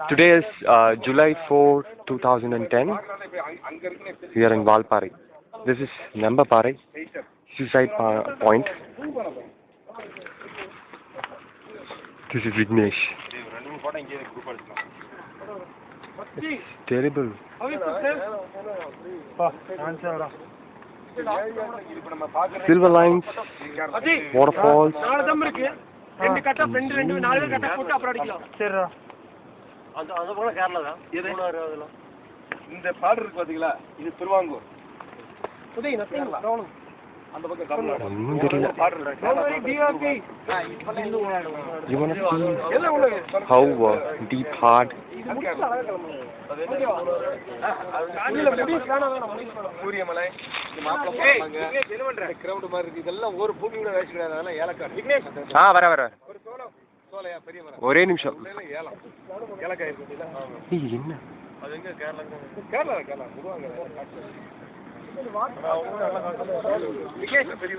Today is July 4, 2010. We are in Valparai. This is Nembaparai, Suicide Point. This is Vignesh. It's terrible. Silver lines, waterfalls. இந்த பாடு இருக்கு பாத்தீங்களா, இது திருவாங்கூர். ஒன்றும் தெரியல. You wanna see how deep, hard? சூரியமலை, ground மாதிரி இருக்கு. இதெல்லாம் ஒரு பூமியோட வேஸ்ட் கிடையாது. அதெல்லாம் ஏலக்காய். வர ஒரு சோலையா பெரிய மரம். ஒரே நிமிஷம். ஏலம் ஏலக்காய் இருக்கு. என்ன அது எங்க? கேரளா முருவாங்க. பெரிய